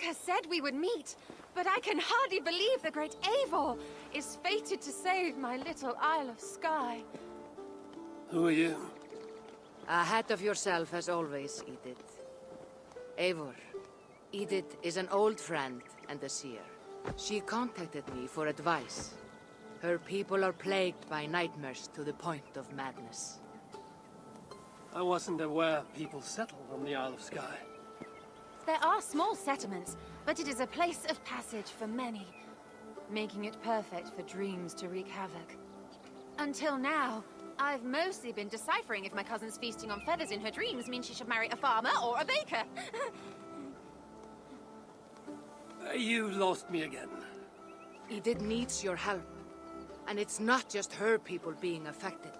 has said we would meet, but I can hardly believe the great Eivor is fated to save my little Isle of Skye. Who are you? Ahead of yourself as always, Edith. Eivor. Edith is an old friend and a seer. She contacted me for advice. Her people are plagued by nightmares to the point of madness. I wasn't aware people settled on the Isle of Skye. There are small settlements, but it is a place of passage for many, making it perfect for dreams to wreak havoc. Until now, I've mostly been deciphering if my cousin's feasting on feathers in her dreams means she should marry a farmer or a baker. You lost me again. Edith needs your help. And it's not just her people being affected.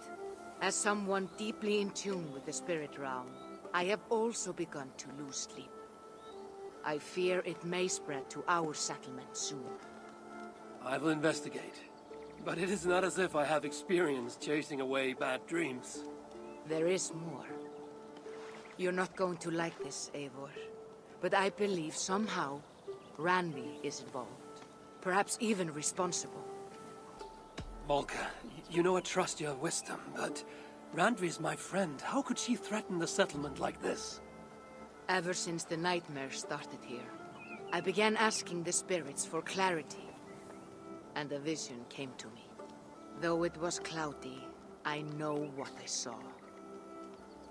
As someone deeply in tune with the spirit realm, I have also begun to lose sleep. I fear it may spread to our settlement soon. I will investigate. But it is not as if I have experience chasing away bad dreams. There is more. You're not going to like this, Eivor. But I believe somehow Randvi is involved. Perhaps even responsible. Malka, you know I trust your wisdom, but Randvi is my friend. How could she threaten the settlement like this? Ever since the nightmare started here, I began asking the spirits for clarity. And a vision came to me. Though it was cloudy, I know what I saw.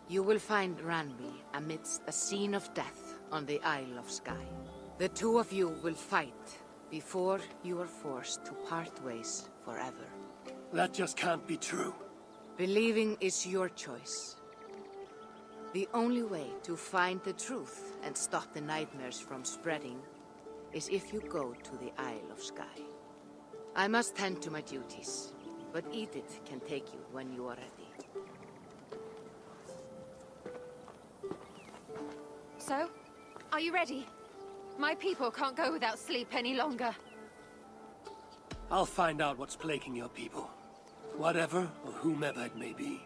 You will find Randvi amidst a scene of death on the Isle of Skye. The two of you will fight before you are forced to part ways forever. That just can't be true. Believing is your choice. The only way to find the truth and stop the nightmares from spreading is if you go to the Isle of Skye. I must tend to my duties, but Edith can take you when you are ready. So, are you ready? My people can't go without sleep any longer. I'll find out what's plaguing your people. Whatever or whomever it may be.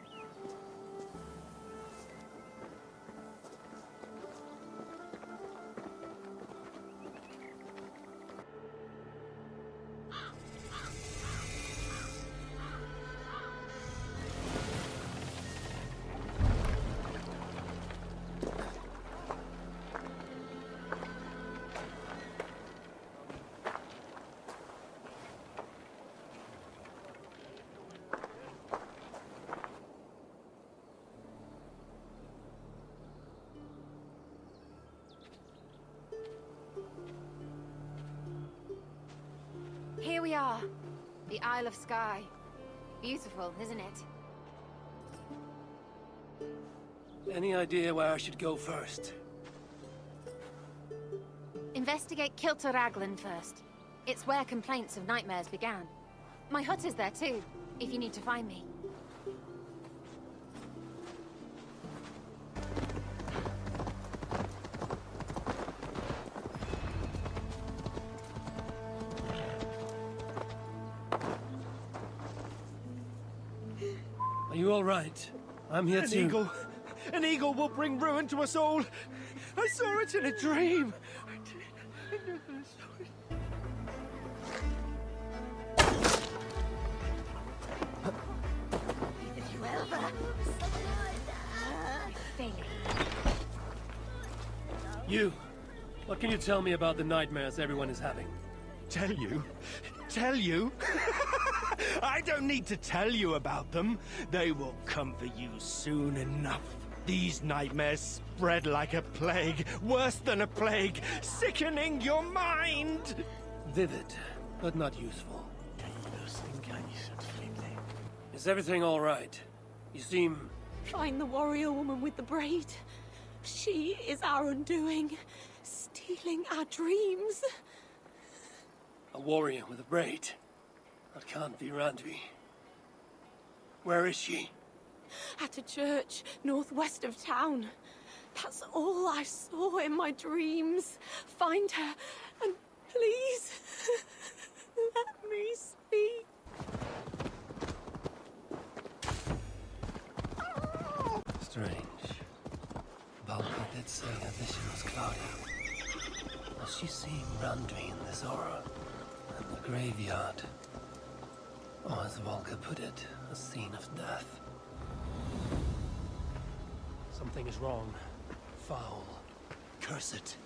Here we are. The Isle of Skye. Beautiful, isn't it? Any idea where I should go first? Investigate Kilter Raglan first. It's where complaints of nightmares began. My hut is there too, if you need to find me. Are you all right? I'm here too. An eagle will bring ruin to us all. I saw it in a dream. You, what can you tell me about the nightmares everyone is having? Tell you? Tell you? I don't need to tell you about them. They will come for you soon enough. These nightmares spread like a plague, worse than a plague, sickening your mind. Vivid, but not useful. Is everything all right? You seem... Find the warrior woman with the braid. She is our undoing, stealing our dreams. a warrior with a braid. That can't be Randvi. Where is she? At a church northwest of town. That's all I saw in my dreams. Find her, and please, let me speak. Strange. Valhalla did say her vision was cloudy. Was she seeing Randvi in this aura? And the graveyard? Or as Volker put it, a scene of death. Something is wrong. Foul. Curse it.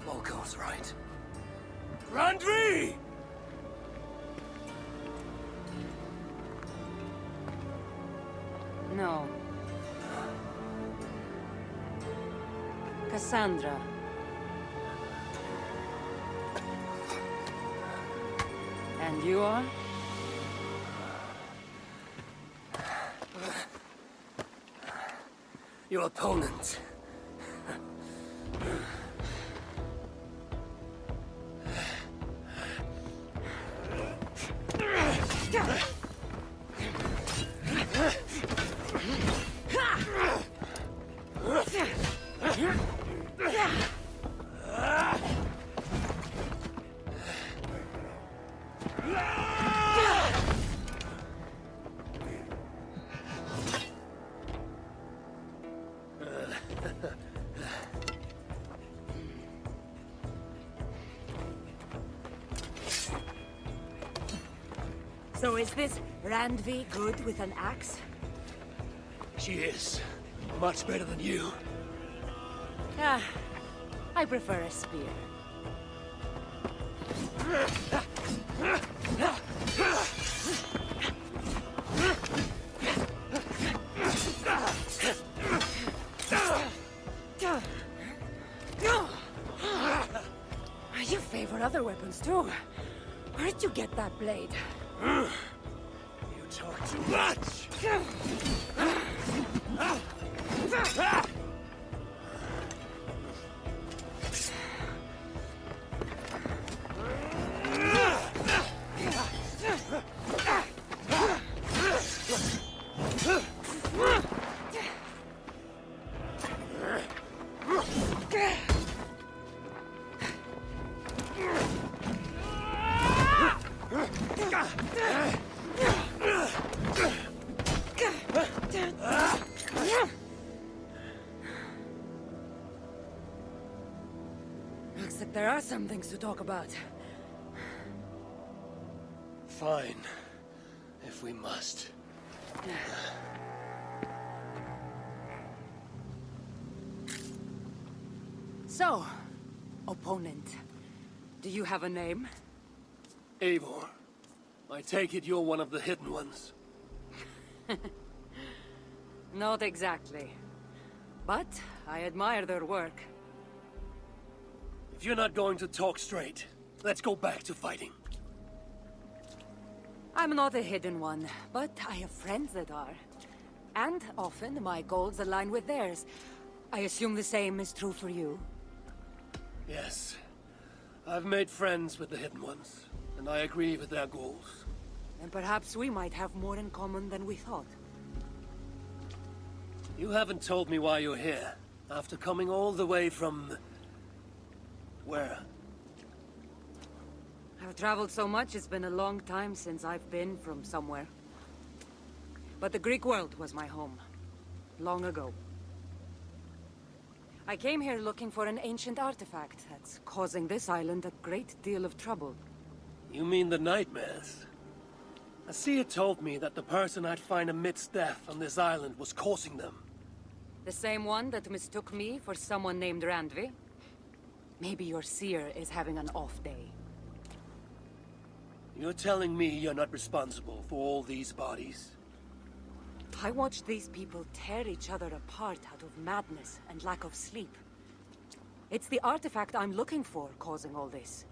Volker was right. Randvi! No. Kassandra. And you are? Your opponent. So is this Randvi good with an axe? She is. Much better than you. Ah, I prefer a spear. You favor other weapons too. Where'd you get that blade? You talk too much! Looks like there are some things to talk about. Fine. If we must. So, opponent, do you have a name? Eivor, I take it you're one of the hidden ones. Not exactly. But I admire their work. If you're not going to talk straight, let's go back to fighting. I'm not a hidden one, but I have friends that are. And often my goals align with theirs. I assume the same is true for you. Yes. I've made friends with the hidden ones, and I agree with their goals. And perhaps we might have more in common than we thought. You haven't told me why you're here, after coming all the way from... where? I've traveled so much, it's been a long time since I've been from somewhere. But the Greek world was my home. Long ago. I came here looking for an ancient artifact that's causing this island a great deal of trouble. You mean the nightmares? Asia told me that the person I'd find amidst death on this island was causing them. The same one that mistook me for someone named Randvi? Maybe your seer is having an off day. You're telling me you're not responsible for all these bodies? I watched these people tear each other apart out of madness and lack of sleep. It's the artifact I'm looking for causing all this.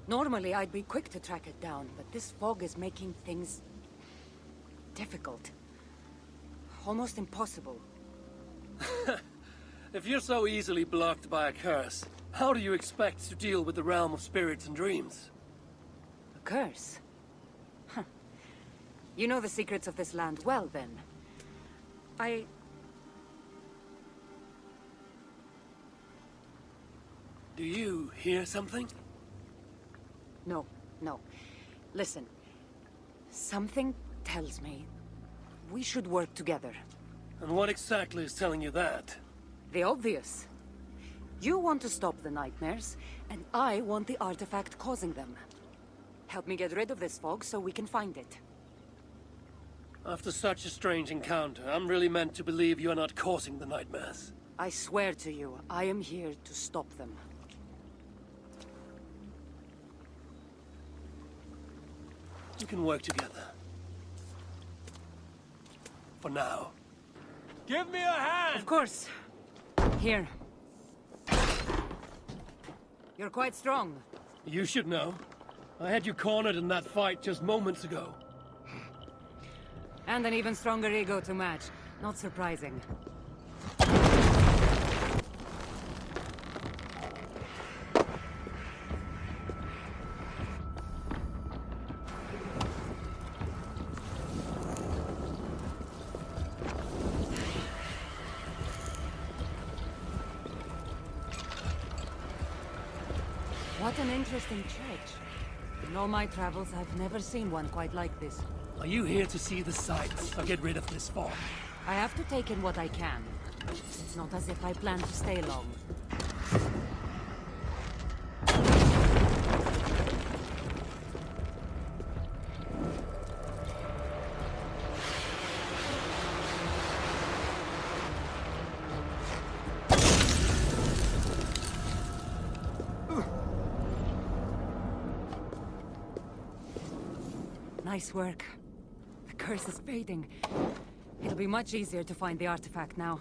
Normally, I'd be quick to track it down, but this fog is making things... difficult. Almost impossible. If you're so easily blocked by a curse, how do you expect to deal with the realm of spirits and dreams? A curse? Huh. You know the secrets of this land well, then. Do you hear something? No, no. Listen. Something tells me we should work together. And what exactly is telling you that? The obvious. You want to stop the nightmares, and I want the artifact causing them. Help me get rid of this fog so we can find it. After such a strange encounter, I'm really meant to believe you are not causing the nightmares. I swear to you, I am here to stop them. We can work together. For now. Give me a hand! Of course. Here. You're quite strong. You should know. I had you cornered in that fight just moments ago. And an even stronger ego to match. Not surprising. What an interesting church. In all my travels, I've never seen one quite like this. Are you here to see the sights or get rid of this fog? I have to take in what I can. It's not as if I plan to stay long. Nice work. The curse is fading. It'll be much easier to find the artifact now.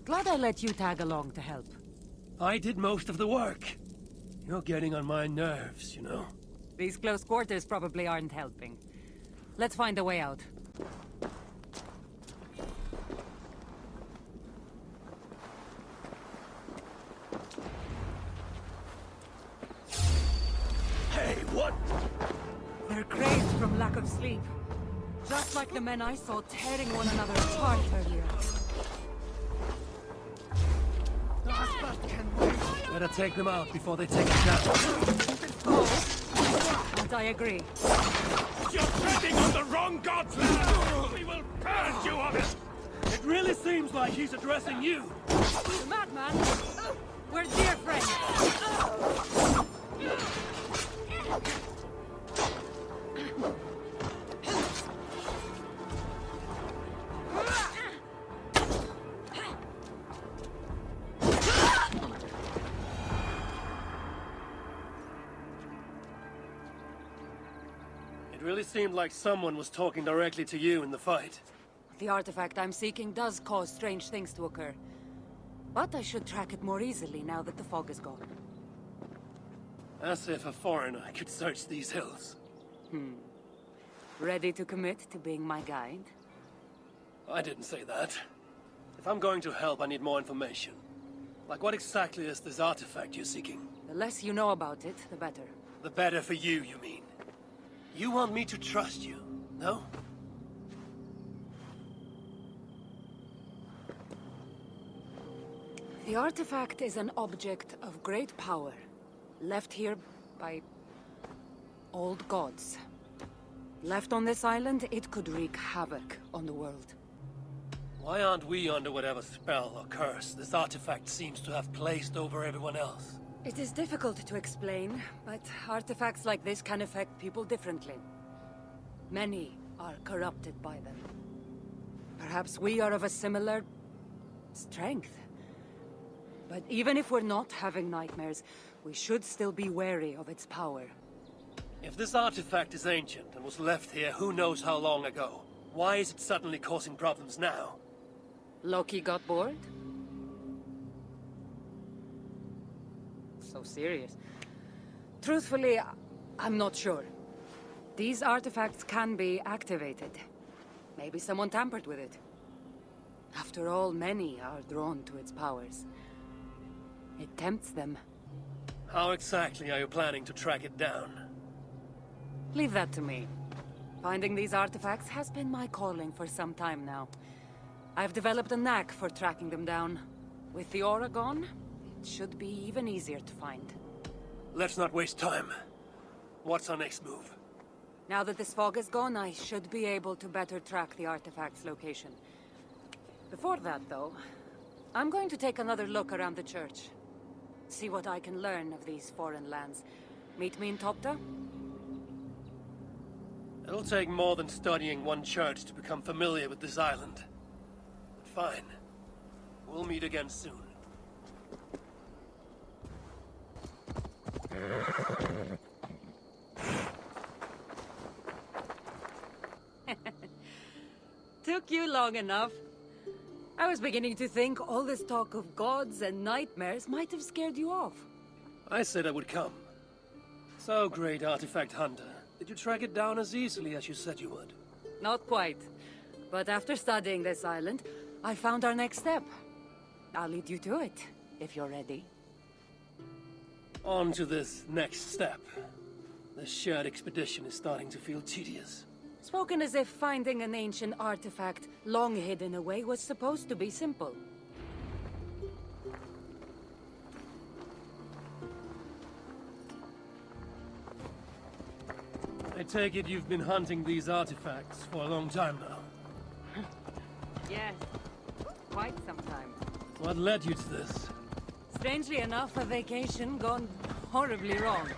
Glad I let you tag along to help. I did most of the work. You're getting on my nerves, you know? These close quarters probably aren't helping. Let's find a way out. Hey, what? They're crazed from lack of sleep. Just like the men I saw tearing one another apart earlier. Better take them out before they take it down. Oh, and I agree. You're treading on the wrong god's land! We will purge you of it! It really seems like he's addressing you. You madman! We're dear friends! It really seemed like someone was talking directly to you in the fight. The artifact I'm seeking does cause strange things to occur. But I should track it more easily now that the fog is gone. As if a foreigner could search these hills. Ready to commit to being my guide? I didn't say that. If I'm going to help, I need more information. Like what exactly is this artifact you're seeking? The less you know about it, the better. The better for you, you mean? You want me to trust you, no? The artifact is an object of great power, left here by old gods. Left on this island, it could wreak havoc on the world. Why aren't we under whatever spell or curse this artifact seems to have placed over everyone else? It is difficult to explain, but artifacts like this can affect people differently. Many are corrupted by them. Perhaps we are of a similar strength. But even if we're not having nightmares, we should still be wary of its power. If this artifact is ancient and was left here who knows how long ago, why is it suddenly causing problems now? Loki got bored? So serious. Truthfully, I'm not sure. These artifacts can be activated. Maybe someone tampered with it. After all, many are drawn to its powers. It tempts them. How exactly are you planning to track it down? Leave that to me. Finding these artifacts has been my calling for some time now. I've developed a knack for tracking them down. With the aura gone, it should be even easier to find. Let's not waste time. What's our next move? Now that this fog is gone, I should be able to better track the artifact's location. Before that, though, I'm going to take another look around the church. See what I can learn of these foreign lands. Meet me in Topta? It'll take more than studying one church to become familiar with this island. But fine. We'll meet again soon. Took you long enough. I was beginning to think all this talk of gods and nightmares might have scared you off. I said I would come. So, great artifact hunter, did you track it down as easily as you said you would? Not quite. But after studying this island, I found our next step. I'll lead you to it, if you're ready. On to this next step. This shared expedition is starting to feel tedious. Spoken as if finding an ancient artifact long hidden away was supposed to be simple. I take it you've been hunting these artifacts for a long time now. Yes, quite some time. What led you to this? Strangely enough, a vacation gone horribly wrong.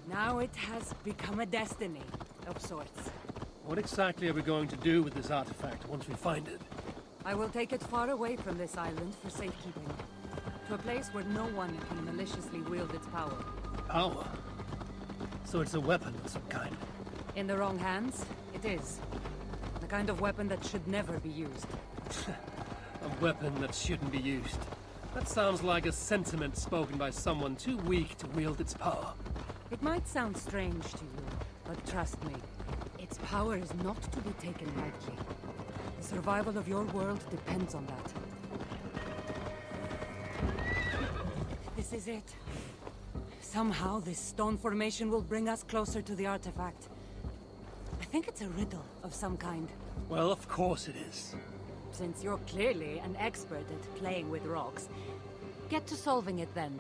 Now it has become a destiny of sorts. What exactly are we going to do with this artifact once we find it? I will take it far away from this island for safekeeping. To a place where no one can maliciously wield its power. Power? So it's a weapon of some kind. In the wrong hands, it is. The kind of weapon that should never be used. A weapon that shouldn't be used. That sounds like a sentiment spoken by someone too weak to wield its power. It might sound strange to you, but trust me, its power is not to be taken lightly. The survival of your world depends on that. This is it. Somehow this stone formation will bring us closer to the artifact. I think it's a riddle of some kind. Well, of course it is. Since you're clearly an expert at playing with rocks, get to solving it then.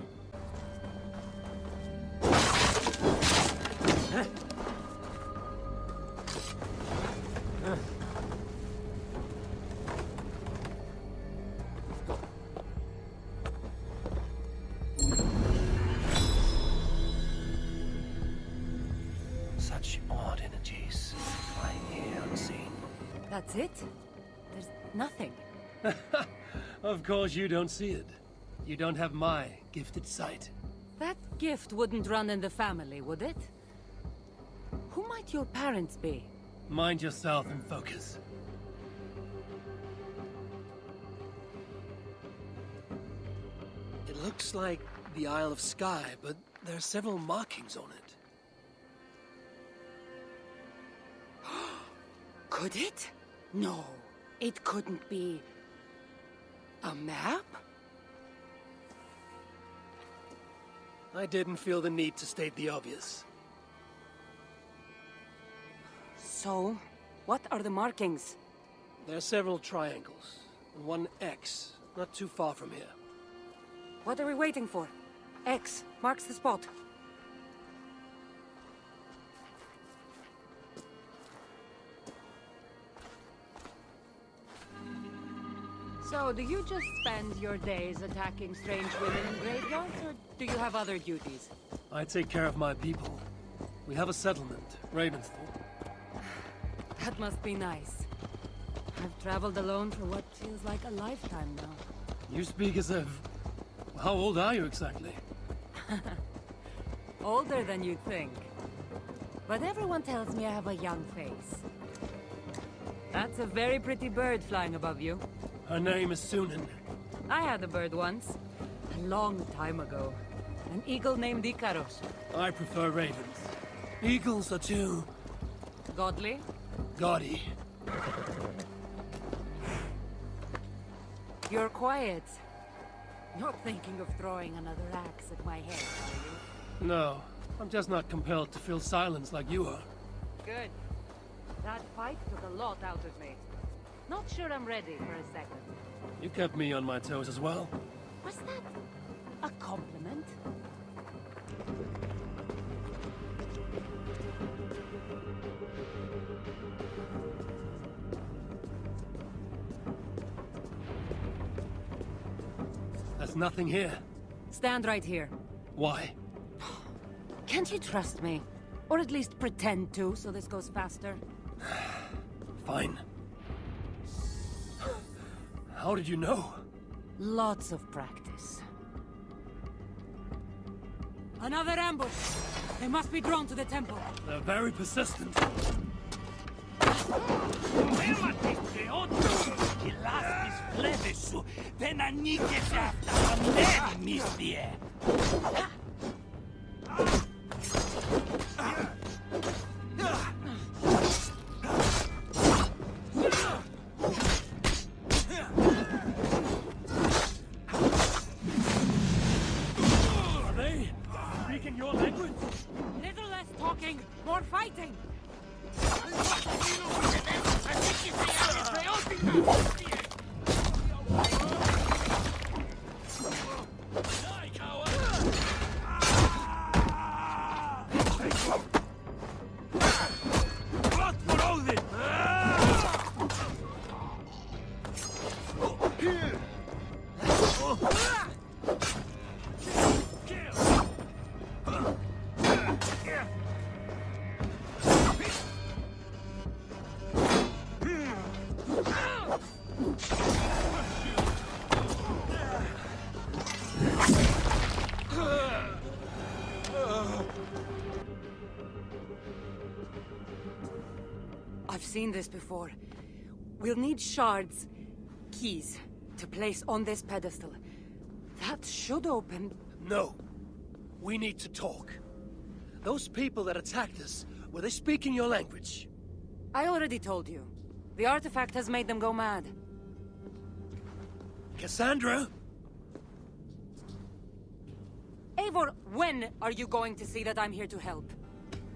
Such odd energies, flying here unseen. That's it? There's nothing. Of course you don't see it. You don't have my gifted sight. That gift wouldn't run in the family, would it? Who might your parents be? Mind yourself and focus. It looks like the Isle of Skye, but there are several markings on it. Could it? No, it couldn't be. A map? I didn't feel the need to state the obvious. So, what are the markings? There are several triangles, and one X, not too far from here. What are we waiting for? X marks the spot. So, do you just spend your days attacking strange women in graveyards, or do you have other duties? I take care of my people. We have a settlement, Ravensford. That must be nice. I've traveled alone for what feels like a lifetime now. You speak as if... How old are you exactly? Older than you'd think. But everyone tells me I have a young face. That's a very pretty bird flying above you. Her name is Sunan. I had a bird once. A long time ago. An eagle named Ikaros. I prefer ravens. Eagles are too... Godly? gaudy. You're quiet. Not thinking of throwing another axe at my head, are you? No, I'm just not compelled to fill silence like you are. Good. That fight took a lot out of me. Not sure I'm ready for a second. You kept me on my toes as well. Was that a compliment? There's nothing here. Stand right here. Why? Can't you trust me? Or at least pretend to, so this goes faster? Fine. How did you know? Lots of practice. Another ambush! They must be drawn to the temple. They're very persistent. Are they speaking your language? Little less talking, more fighting! I've seen this before. We'll need shards, keys, to place on this pedestal. That should open... No. We need to talk. Those people that attacked us, were they speaking your language? I already told you. The artifact has made them go mad. Kassandra? Eivor, when are you going to see that I'm here to help?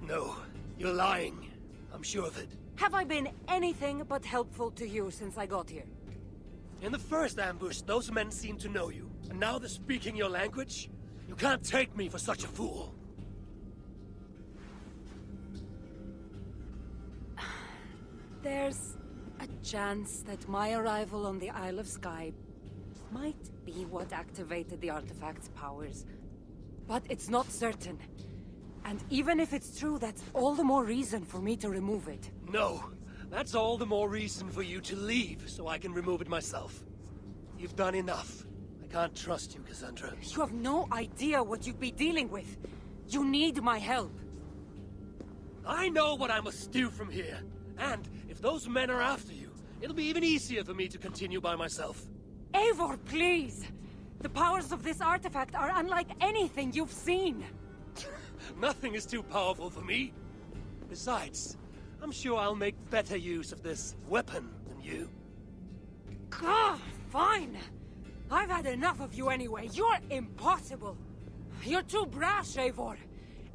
No. You're lying. I'm sure of it. Have I been anything but helpful to you since I got here? In the first ambush, those men seemed to know you. And now they're speaking your language? You can't take me for such a fool. There's a chance that my arrival on the Isle of Skye might be what activated the artifact's powers. But it's not certain. And even if it's true, that's all the more reason for me to remove it. No. That's all the more reason for you to leave, so I can remove it myself. You've done enough. I can't trust you, Kassandra. You have no idea what you'd be dealing with. You need my help. I know what I must do from here. And if those men are after you, it'll be even easier for me to continue by myself. Eivor, please! The powers of this artifact are unlike anything you've seen. Nothing is too powerful for me. Besides, I'm sure I'll make better use of this weapon than you. Ah, fine. I've had enough of you anyway. You're impossible. You're too brash, Eivor.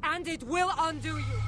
And it will undo you.